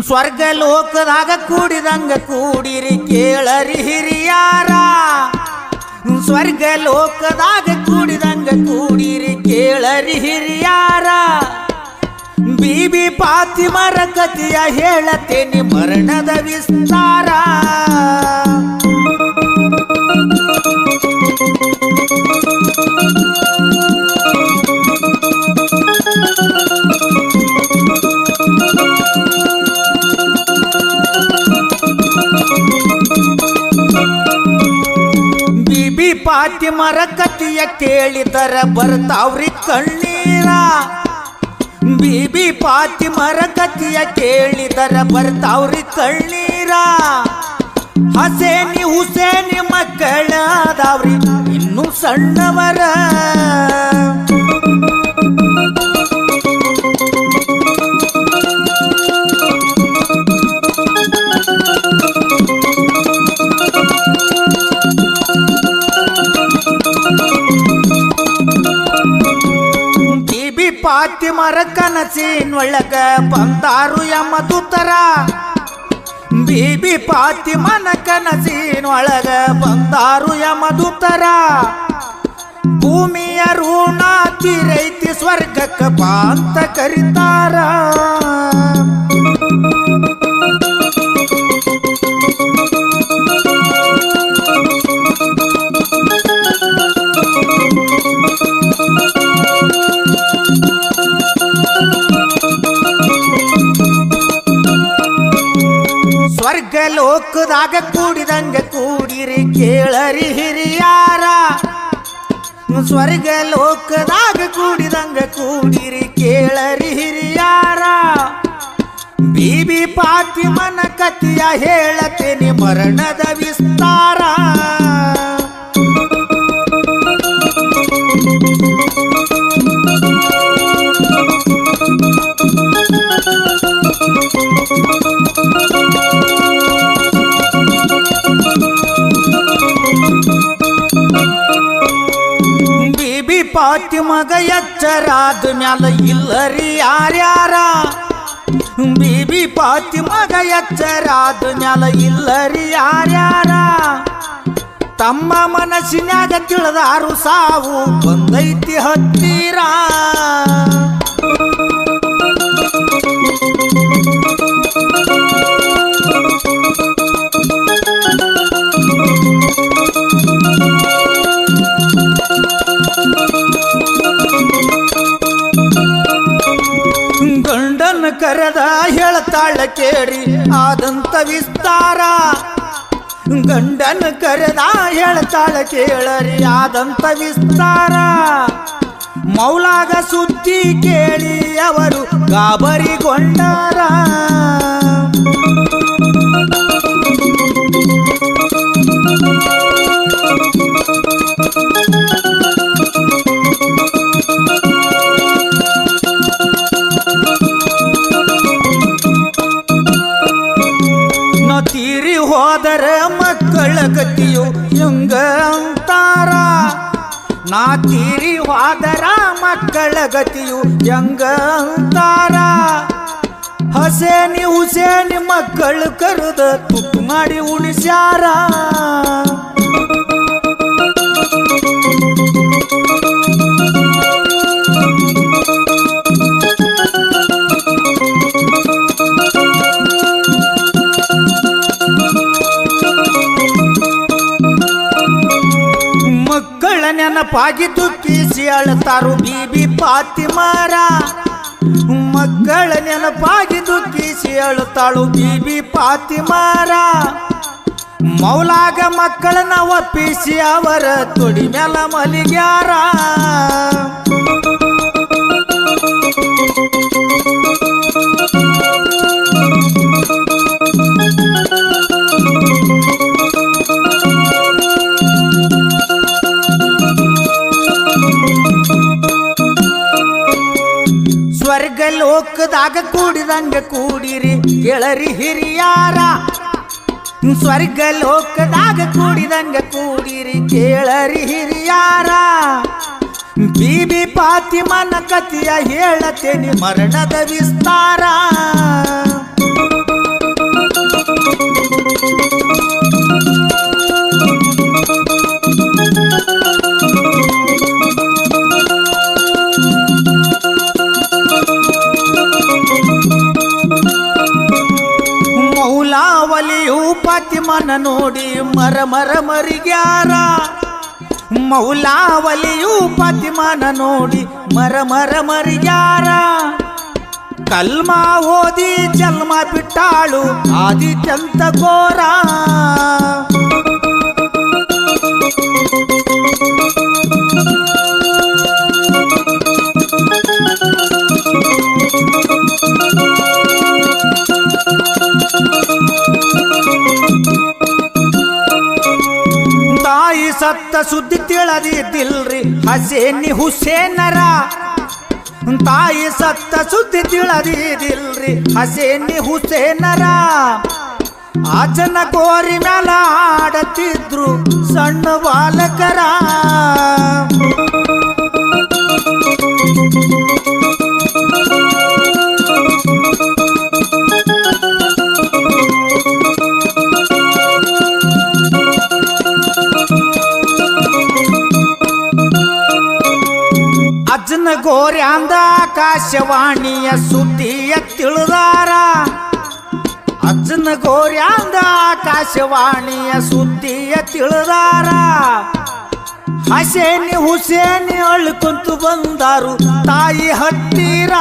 ಸ್ವರ್ಗ ಲೋಕದಾಗ ಕೂಡಿದಂಗ ಕೂಡಿರಿ ಕೇಳರಿ ಹಿರಿಯಾರ. ಸ್ವರ್ಗ ಲೋಕದಾಗ ಕೂಡಿದಂಗ ಕೂಡಿರಿ ಕೇಳರಿ ಹಿರಿಯಾರ. ಬೀಬಿ ಫಾತಿಮರ ಕಥೆಯ ಹೇಳತೇನಿ ಮರಣದ ವಿಸ್ತಾರ. ಬೀಬಿ ಫಾತಿಮರ ಕಥೆಯ ಕೇಳಿದರ ಬರ್ತಾವ್ರಿ ಕಣ್ಣೀರ. ಬೀಬಿ ಫಾತಿಮರ ಕಥೆಯ ಕೇಳಿದರ ಬರ್ತಾವ್ರಿ ಕಣ್ಣೀರ. ಹಸೇನಿ ಹುಸೇನಿ ಮಕ್ಕಳಾದವ್ರಿ ಇನ್ನೂ ಸಣ್ಣವರ. ಬೀಬಿ ಫಾತಿಮರ ಕನಸಿನೊಳಗ ಬಂದಾರು ಯಮದೂತರ. ಬೀಬಿ ಫಾತಿಮನ ಕನಸಿನೊಳಗ ಬಂದಾರು ಯಮದೂತರ. ಭೂಮಿಯ ಋಣ ತೀರೈತಿ ಸ್ವರ್ಗಕ್ಕ ಬಾ ಅಂತ ಕರಿತಾರ. ಸ್ವರ್ಗ ಲೋಕದಾಗ ಕೂಡಿದಂಗ ಕೂಡಿರಿ ಕೇಳರಿ ಹಿರಿಯಾರ. ಸ್ವರ್ಗ ಲೋಕದಾಗ ಕೂಡಿದಂಗ ಕೂಡಿರಿ ಕೇಳರಿ ಹಿರಿಯಾರ. ಬೀಬಿ ಫಾತಿಮನ ಕಥೆಯ ಹೇಳತೇನಿ ಮರಣದ ವಿಸ್ತಾರ. ಬೀಬಿ ಫಾತಿಮಗ ಎಚ್ಚರಾದ ಮ್ಯಾಲ ಇಲ್ಲರಿ ಯಾರ್ಯಾರ. ಬೀಬಿ ಫಾತಿಮಗ ಎಚ್ಚರಾದ ಮ್ಯಾಲ ಇಲ್ಲರಿ ಯಾರ್ಯಾರ. ತಮ್ಮ ಮನಸ್ಸಿನ್ಯಾಗ ತಿಳಿದಾರು ಸಾವು ಬಂದೈತಿ ಹತ್ತಿರ. ಗಂಡನ ಕರೆದ ಹೇಳ್ತಾಳ ಕೇಳಿ ಆದಂತ ವಿಸ್ತಾರ. ಗಂಡನ ಕರೆದ ಹೇಳ್ತಾಳ ಕೇಳರಿ ಆದಂತ ವಿಸ್ತಾರ. ಮೌಲಾಗ ಸುದ್ದಿ ಕೇಳಿ ಅವರು ಗಾಬರಿಗೊಂಡಾರ. ತೀರಿ ಹೋದರ ಮಕ್ಕಳ ಗತಿಯು ಹೆಂಗ ಅಂತಾರ. ನಾ ತೀರಿ ಹೋದರ ಮಕ್ಕಳ ಗತಿಯು ಹೆಂಗ ಅಂತಾರ. ಹಸೇನಿ ಹುಸೇನಿ ಮಕ್ಕಳು ಕರೆದ ತುತ್ತು ಮಾಡಿ ಉಳಿಸ್ಯಾರ. ಮಕ್ಕಳ ನೆನಪಾಗಿ ದುಃಖಿಸಿ ಅಳತಾರು ಬೀಬಿ ಫಾತಿಮರ. ಮಕ್ಕಳ ನೆನಪಾಗಿ ದುಃಖಿಸಿ ಅಳುತ್ತಾಳು ಬೀಬಿ ಫಾತಿಮರ. ಮೌಲಾಗ ಮಕ್ಕಳನ್ನ ಒಪ್ಪಿಸಿ ಅವರ ತೊಡಿ ಮ್ಯಾಲ ಮಲಿಗ್ಯಾರ. ಸ್ವರ್ಗ ಲೋಕದಾಗ ಕೂಡಿದಂಗ ಕೂಡಿರಿ ಕೇಳರಿ ಹಿರಿಯಾರ. ಸ್ವರ್ಗ ಲೋಕದಾಗ ಕೂಡಿದಂಗ ಕೂಡಿರಿ ಕೇಳರಿ ಹಿರಿಯಾರ. ಬೀಬಿ ಫಾತಿಮನ ಕಥೆಯ ಹೇಳತೇನಿ ಮರಣದ ವಿಸ್ತಾರ. ಮೌಲಾವಲಿಯು ಫಾತಿಮನ ನೋಡಿ ಮರಿಗ್ಯಾರ. ಮೌಲಾವಲಿಯು ಫಾತಿಮನ ನೋಡಿ ಮರಿಗ್ಯಾರ. ಕಲ್ಮಾ ಓದಿ ಜನ್ಮ ಬಿಟ್ಟಾಳು ಆದಿತ್ಯಂತ ಘೋರ. ತಾಯಿ ಸತ್ತ ಸುದ್ದಿ ತಿಳಿದಿದ್ದಿಲ್ರಿ ಹಸೇನಿ ಹುಸೇನರ. ತಾಯಿ ಸತ್ತ ಸುದ್ದಿ ತಿಳಿದಿದ್ದಿಲ್ರಿ ಹಸೇನಿ ಹುಸೇನರ. ಅಜನ ಗೋರಿ ಮ್ಯಾಲ ಆಡತಿದ್ರು ಸಣ್ಣ ಬಾಲಕರ. ಅಜ್ಜನ ಗೋರ್ಯಾಂದ ಆಕಾಶವಾಣಿಯ ಸುದ್ದಿಯ ತಿಳಿದಾರ. ಅಜ್ಜನ ಗೋರ್ಯಾಂದ ಆಕಾಶವಾಣಿಯ ಸುದ್ದಿಯ ತಿಳಿದಾರ. ಹಸೇನಿ ಹುಸೇನಿ ಅಳ್ಕೊಂತು ಬಂದಾರು ತಾಯಿ ಹತ್ತಿರ.